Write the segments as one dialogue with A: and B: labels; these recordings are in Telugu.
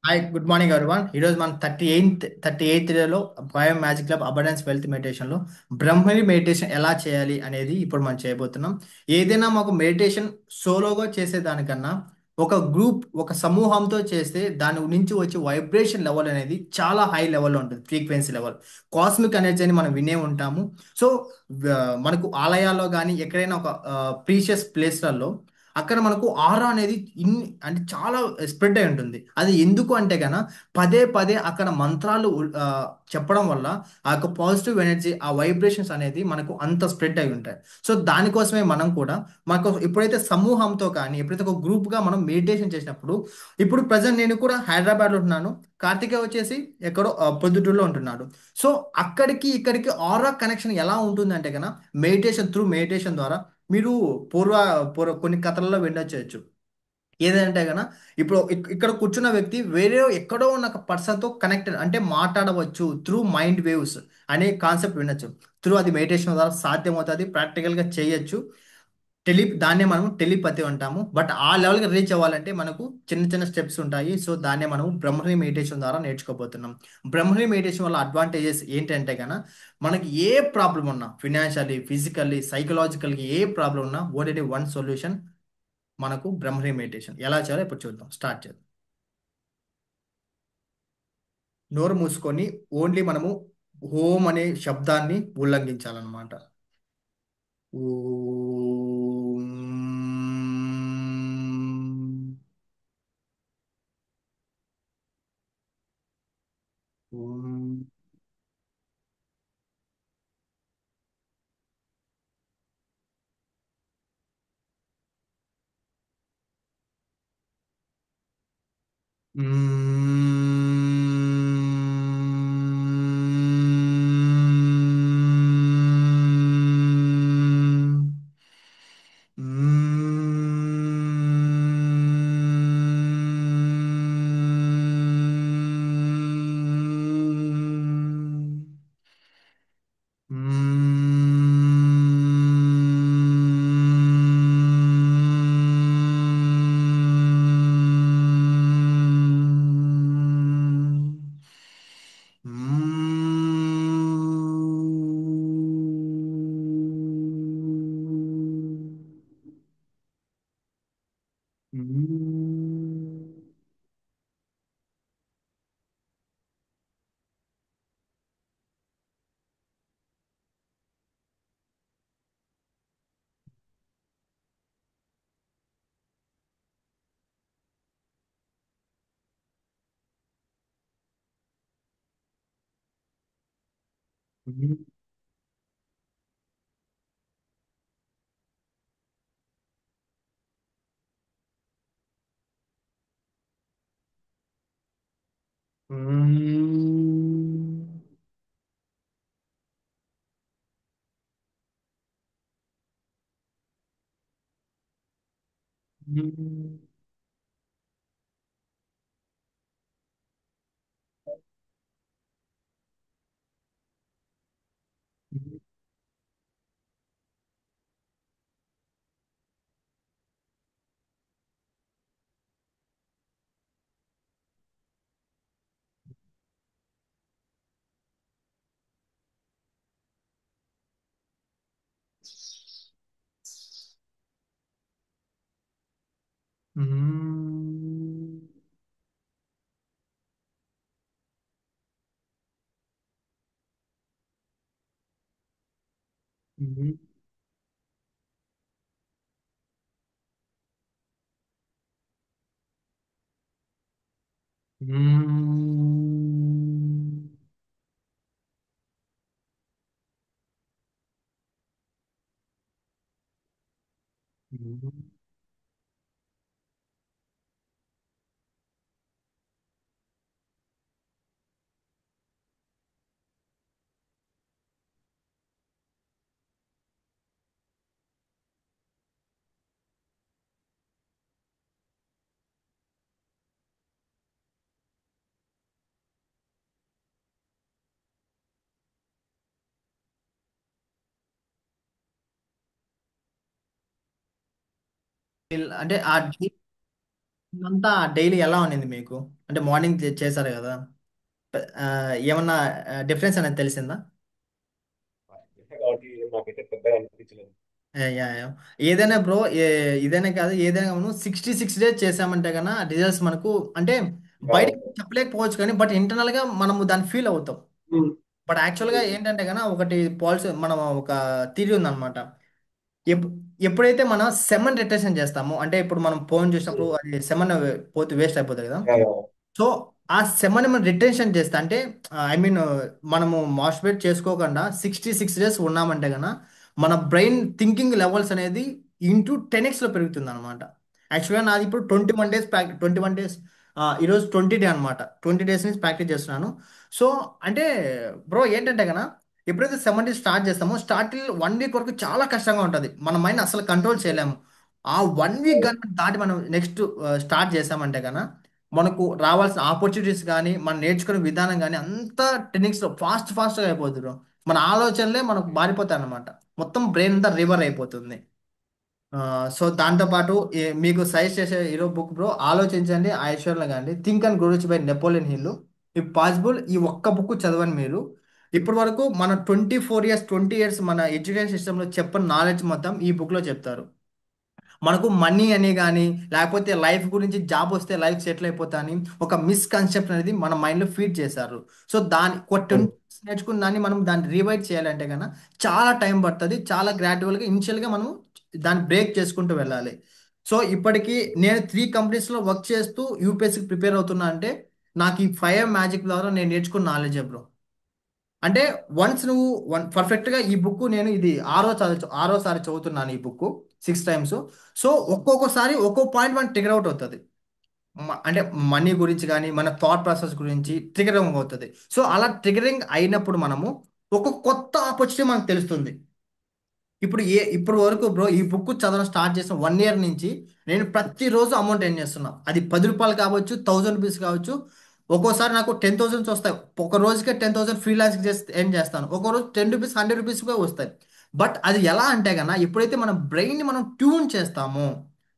A: Hi good morning everyone. ఈరోజు మనం 38th డేలో bio magic club abundance wealth మెడిటేషన్లో బ్రహ్మరి మెడిటేషన్ ఎలా చేయాలి అనేది ఇప్పుడు మనం చేయబోతున్నాం. ఏదైనా మాకు మెడిటేషన్ సోలోగా చేసేదానికన్నా ఒక సమూహంతో చేస్తే దాని నుంచి వచ్చే వైబ్రేషన్ లెవెల్ అనేది చాలా హై లెవెల్లో ఉంటుంది. ఫ్రీక్వెన్సీ లెవెల్, కాస్మిక్ ఎనర్జీ అని మనం వినే ఉంటాము. సో మనకు ఆలయాల్లో కానీ ఎక్కడైనా ఒక ప్రీషియస్ ప్లేస్లలో అక్కడ మనకు ఆరా అనేది అంటే చాలా స్ప్రెడ్ అయి ఉంటుంది. అది ఎందుకు అంటే గన పదే పదే అక్కడ మంత్రాలు చెప్పడం వల్ల ఆ యొక్క పాజిటివ్ ఎనర్జీ, ఆ వైబ్రేషన్స్ అనేది మనకు అంత స్ప్రెడ్ అయి ఉంటాయి. సో దానికోసమే మనం కూడా మనకు ఎప్పుడైతే సమూహంతో కానీ ఎప్పుడైతే ఒక గ్రూప్గా మనం మెడిటేషన్ చేసినప్పుడు, ఇప్పుడు ప్రజెంట్ నేను కూడా హైదరాబాద్లో ఉంటున్నాను, కార్తికేయ వచ్చేసి ఎక్కడో పొద్దుటూరులో ఉంటున్నాడు. సో అక్కడికి ఇక్కడికి ఆరా కనెక్షన్ ఎలా ఉంటుంది అంటే కనుక మెడిటేషన్ ద్వారా మీరు పూర్వ పూర్వ కొన్ని కథలలో వినొచ్చు. ఏదంటే గన ఇప్పుడు ఇక్కడ కూర్చున్న వ్యక్తి వేరే ఎక్కడో ఉన్న ఒక పర్సన్తో కనెక్టెడ్ అంటే మాట్లాడవచ్చు త్రూ మైండ్ వేవ్స్ అనే కాన్సెప్ట్ వినొచ్చు. అది మెడిటేషన్ ద్వారా సాధ్యమవుతుంది, ప్రాక్టికల్గా చేయొచ్చు. దాన్నే మనం టెలిపతి అంటాము. బట్ ఆ లెవెల్కి రీచ్ అవ్వాలంటే మనకు చిన్న చిన్న స్టెప్స్ ఉంటాయి. సో దాన్నే మనం బ్రహ్మరి మెడిటేషన్ ద్వారా నేర్చుకోబోతున్నాం. బ్రహ్మరి మెడిటేషన్ వల్ల అడ్వాంటేజెస్ ఏంటంటే కనుక మనకి ఏ ప్రాబ్లం ఉన్నా, ఫినాన్షియల్లీ, ఫిజికల్లీ, సైకలాజికల్గా ఏ ప్రాబ్లం ఉన్నా ఓన్లీ వన్ సొల్యూషన్, మనకు బ్రహ్మరి మెడిటేషన్ ఎలా చేయాలో ఇప్పుడు చూద్దాం. స్టార్ట్ చేద్దాం. నోరు మూసుకొని ఓన్లీ మనము హోమ్ అనే శబ్దాన్ని ఉల్లంఘించాలన్నమాట. ఓం. ఓం. అంటే అంతా డైలీ ఎలా ఉన్నింది మీకు? అంటే మార్నింగ్ చేశారు కదా. ఆ, ఏమన్నా డిఫరెన్స్ అనేది తెలిసిందా?
B: కాబట్టి నాకైతే పెద్దగా అనిపించలేదు.
A: Yeah, yeah. ఏదైనా బ్రో, ఇదైనా కాదు ఏదైనా మనం 66 డేస్ చేసామంటే కన్నా రిజల్ట్స్ మనకు అంటే
B: ఆ,
A: బయట చెప్పలేకపోవచ్చు కానీ బట్ ఇంటర్నల్గా మనము దాన్ని ఫీల్ అవుతాం.
B: ఉమ్,
A: బట్ యాక్చువల్గా
B: ఉమ్,
A: ఏంటంటే కన్నా ఒకటి పాలసీ మనం ఒక థియరీ ఉందన్నమాట. ఎప్- ఎప్పుడైతే మనం సెమన్ రిటెన్షన్ చేస్తామో అంటే ఇప్పుడు మనం ఫోన్ చూసినప్పుడు
B: ఉమ్,
A: అది సెమన్ పోతే వేస్ట్ అయిపోతుంది కదా.
B: ఆ,
A: సో ఆ సెమన్ మనం రిటెన్షన్ చేస్తా అంటే ఐ మీన్ మనము మాస్టర్బేట్ చేసుకోకుండా 66 డేస్ ఉన్నామంటే కన్నా మన బ్రెయిన్ థింకింగ్ లెవెల్స్ అనేది ఇంటూ 10x పెరుగుతుంది అనమాట. యాక్చువల్గా నాది ఇప్పుడు 21 డేస్ 21 డేస్, ఈరోజు 20 డే అనమాట. 20 డేస్ నుంచి ప్రాక్టీస్ చేస్తున్నాను. సో అంటే బ్రో ఏంటంటే కన్నా ఎప్పుడైతే 70 స్టార్ట్ చేస్తామో స్టార్టింగ్ 1 వీక్ వరకు చాలా కష్టంగా ఉంటుంది, మన మైండ్ అసలు కంట్రోల్ చేయలేము. ఆ 1 వీక్
B: ఆ,
A: కానీ దాటి మనం నెక్స్ట్ స్టార్ట్ చేసామంటే కన్నా మనకు రావాల్సిన ఆపర్చునిటీస్ కానీ మనం నేర్చుకునే విధానం కానీ అంతా 10x ఫాస్ట్ ఫాస్ట్గా అయిపోతుంది bro. మన ఆలోచనలే మనకు మారిపోతాయి అన్నమాట. మొత్తం బ్రెయిన్ అంతా రివర్ అయిపోతుంది. సో దాంతోపాటు మీకు సజెస్ట్ చేసే హీరో బుక్ బ్రో ఆలోచించండి Aishwarya Gandhi think and grow rich by Napoleon hill. If possible ఈ ఒక్క బుక్ చదవండి మీరు. ఇప్పటి వరకు మన 24 ఇయర్స్ 20 ఇయర్స్ మన ఎడ్యుకేషన్ సిస్టంలో చెప్పని నాలెడ్జ్ మొత్తం ఈ బుక్లో చెప్తారు. మనకు మనీ అని కానీ లేకపోతే లైఫ్ గురించి జాబ్ వస్తే లైఫ్ సెటిల్ అయిపోతా అని ఒక మిస్కన్సెప్ట్ అనేది మన మైండ్లో ఫీడ్ చేశారు. సో దాని కొట్టి
B: ఉమ్,
A: నేర్చుకున్న దాన్ని మనం దాన్ని రివైడ్ చేయాలంటే కన్నా చాలా టైం పడుతుంది. చాలా గ్రాడ్యువల్గా ఇనిషియల్గా మనం దాన్ని బ్రేక్ చేసుకుంటూ వెళ్ళాలి. సో ఇప్పటికీ నేను 3 కంపెనీస్లో వర్క్ చేస్తూ యూపీఎస్సీకి ప్రిపేర్ అవుతున్నా అంటే నాకు ఈ 5 మ్యాజిక్ ద్వారా నేను నేర్చుకున్న నాలెడ్జ్ బ్రో. అంటే వన్స్ నువ్వు పర్ఫెక్ట్గా ఈ బుక్ నేను ఇది ఆరోసారి చదువుతున్నాను ఈ బుక్ 6 టైమ్స్. సో ఒక్కొక్కసారి ఒక్కో పాయింట్ మనకి ట్రిగర్ అవుట్ అవుతుంది. అంటే మనీ గురించి కానీ మన థాట్ ప్రాసెస్ గురించి ట్రిగరింగ్ అవుతుంది. సో అలా ట్రిగరింగ్ అయినప్పుడు మనము ఒక కొత్త ఆపర్చునిటీ మనకు తెలుస్తుంది. ఇప్పుడు వరకు బ్రో ఈ బుక్ చదవడం స్టార్ట్ చేసిన 1 ఇయర్ నుంచి నేను ప్రతిరోజు అమౌంట్ ఎర్న్ చేస్తున్నా. అది ₹10 కావచ్చు, ₹1000 కావచ్చు. ఒక్కోసారి నాకు 10,000 వస్తాయి. ఒక రోజుకే 10,000 ఫ్రీలాన్స్ చేసి ఎర్న్ చేస్తాను. ఒక రోజు ₹10 ₹100 కూడా వస్తాయి. బట్ అది ఎలా అంటే కన్నా ఎప్పుడైతే మన బ్రెయిన్ని మనం ట్యూన్ చేస్తామో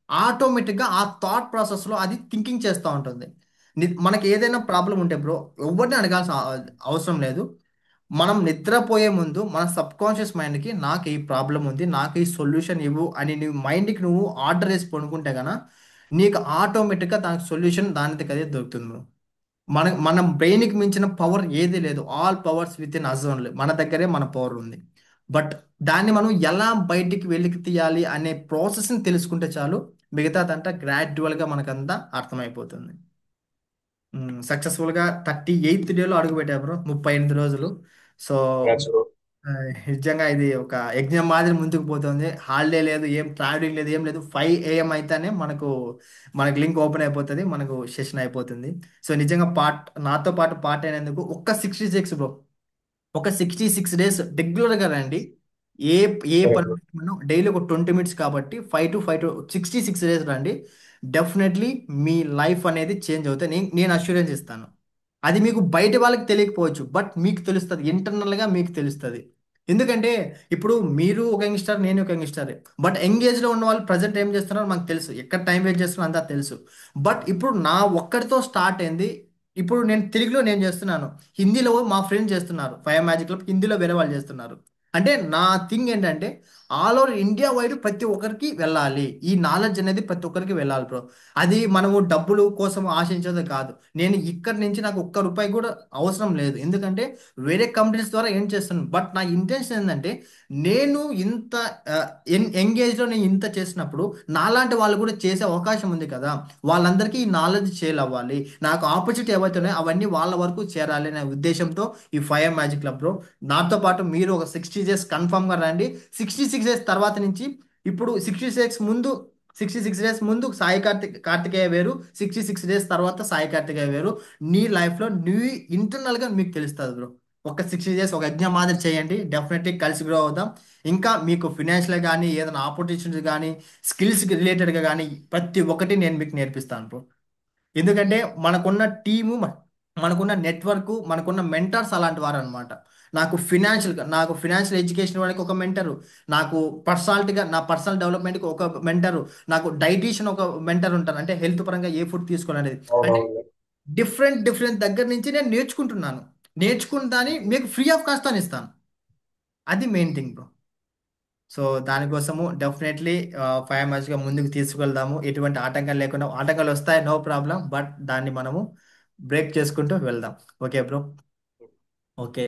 A: ఆటోమేటిక్గా ఆ థాట్ ప్రాసెస్లో అది థింకింగ్ చేస్తూ ఉంటుంది. మనకి ఏదైనా ప్రాబ్లం ఉంటే బ్రో ఎవరిని అడగాల్సిన అవసరం లేదు. మనం నిద్రపోయే ముందు మన సబ్ కాన్షియస్ మైండ్కి నాకు ఈ ప్రాబ్లం ఉంది, నాకు ఈ సొల్యూషన్ ఇవ్వు అని నువ్వు మైండ్కి నువ్వు ఆర్డర్ వేసి పడుకుంటే కనుక నీకు ఆటోమేటిక్గా దానికి సొల్యూషన్ దానికి అదే దొరుకుతుంది bro. మన బ్రెయిన్కి మించిన పవర్ ఏది లేదు. All powers within us only మన దగ్గరే మన పవర్ ఉంది. బట్ దాన్ని మనం ఎలా బయటికి వెలికి తీయాలి అనే ప్రాసెస్ని తెలుసుకుంటే చాలు, మిగతాదంతా గ్రాడ్యువల్గా మనకంతా అర్థమైపోతుంది. సక్సెస్ఫుల్గా 38 డేలో అడుగుపెట్టా బ్రో, 38 రోజులు. So
B: congrats bro.
A: ఆ, నిజంగా ఇది ఒక యజ్ఞం మాదిరి ముందుకు పోతుంది. హాలిడే లేదు, ఏం ట్రావెలింగ్ లేదు, ఏం లేదు. 5 AM అయితేనే మనకు లింక్ ఓపెన్ అయిపోతుంది, మనకు సెషన్ అయిపోతుంది. సో నిజంగా నాతో పాటు పార్ట్ అయినందుకు ఒక్క 66 బ్రో, ఒక 66 డేస్ రెగ్యులర్గా రండి. ఏ ఏ
B: Correct
A: పని
B: bro.
A: డైలీ ఒక 20 మినిట్స్ కాబట్టి 5 to 66 డేస్ రండి. డెఫినెట్లీ మీ లైఫ్ అనేది చేంజ్ అవుతుంది. నేను అష్యూరెన్స్ ఇస్తాను. అది మీకు బయట వాళ్ళకి తెలియకపోవచ్చు బట్ మీకు తెలుస్తుంది, ఇంటర్నల్గా మీకు తెలుస్తుంది. ఎందుకంటే ఇప్పుడు మీరు ఒక యంగ్స్టర్, నేను ఒక యంగ్స్టర్. బట్ ఎంగేజ్లో ఉన్న వాళ్ళు ప్రజెంట్ ఏం చేస్తున్నారో మనకు తెలుసు, ఎక్కడ టైం వేస్ట్ చేస్తున్నారో అంతా తెలుసు. బట్ ఇప్పుడు నా ఒక్కడితో స్టార్ట్ అయింది. ఇప్పుడు నేను తెలుగులో నేను చేస్తున్నాను, హిందీలో మా ఫ్రెండ్స్ చేస్తున్నారు, 5 మ్యాజిక్ క్లబ్ హిందీలో వేరే వాళ్ళు చేస్తున్నారు. అంటే నా థింగ్ ఏంటంటే ఆల్ ఓవర్ ఇండియా వైడ్ ప్రతి ఒక్కరికి వెళ్ళాలి, ఈ నాలెడ్జ్ అనేది ప్రతి ఒక్కరికి వెళ్ళాలి బ్రో. అది మనము డబ్బులు కోసం ఆశించేది కాదు. నేను ఇక్కడి నుంచి నాకు ఒక్క రూపాయి కూడా అవసరం లేదు, ఎందుకంటే వేరే కంపెనీస్ ద్వారా ఏం చేస్తున్నాను. బట్ నా ఇంటెన్షన్ ఏంటంటే నేను ఇంత ఎంగేజ్లో నేను ఇంత చేసినప్పుడు నాలాంటి వాళ్ళు కూడా చేసే అవకాశం ఉంది కదా. వాళ్ళందరికీ ఈ నాలెడ్జ్ షేర్ అవ్వాలి, నాకు ఆపర్చునిటీ ఏవైతే ఉన్నాయో అవన్నీ వాళ్ళ వరకు చేరాలి అనే ఉద్దేశంతో ఈ 5 మ్యాజిక్ క్లబ్లో నాతో పాటు మీరు ఒక 60 డేస్ కన్ఫామ్గా రండి. 66 డేస్ తర్వాత నుంచి ఇప్పుడు 66 డేస్ ముందు కార్తికేయ వేరు, 66 డేస్ తర్వాత సాయి కార్తికేయ వేరు. నీ లైఫ్లో నీ ఇంటర్నల్గా మీకు తెలుస్తుంది బ్రో. ఒక 60 డేస్ ఒక యజ్ఞం మాదిరి చేయండి, డెఫినెట్లీ కలిసి గ్రో అవుదాం. ఇంకా మీకు ఫినాన్షియల్ కానీ ఏదైనా ఆపర్చునిటీస్ కానీ స్కిల్స్ రిలేటెడ్గా కానీ ప్రతి ఒక్కటి నేను మీకు నేర్పిస్తాను బ్రో. ఎందుకంటే మనకున్న టీము, మనకున్న నెట్వర్క్, మనకున్న మెంటర్స్ అలాంటి వారు అనమాట. నాకు ఫినాన్షియల్ ఎడ్యుకేషన్ వాళ్ళకి ఒక మెంటరు, నాకు నా పర్సనల్ డెవలప్మెంట్కి ఒక మెంటరు, నాకు డైటీషియన్ ఒక మెంటర్ ఉంటారు, అంటే హెల్త్ పరంగా ఏ ఫుడ్ తీసుకోవాలనేది. అంటే
B: అవునవును.
A: డిఫరెంట్ డిఫరెంట్ దగ్గర నుంచి నేను నేర్చుకుంటున్నాను. నేర్చుకున్న దాన్ని మీకు ఫ్రీ ఆఫ్ కాస్ట్ అని ఇస్తాను. అది మెయిన్ థింగ్ బ్రో. సో దానికోసము డెఫినెట్లీ ఫైవ్ మంత్స్గా ముందుకు తీసుకెళ్దాము. ఎటువంటి ఆటంకాలు లేకుండా, ఆటంకాలు వస్తాయి నో ప్రాబ్లం, బట్ దాన్ని మనము బ్రేక్ చేసుకుంటూ వెళ్దాం. Okay bro. ఓకే.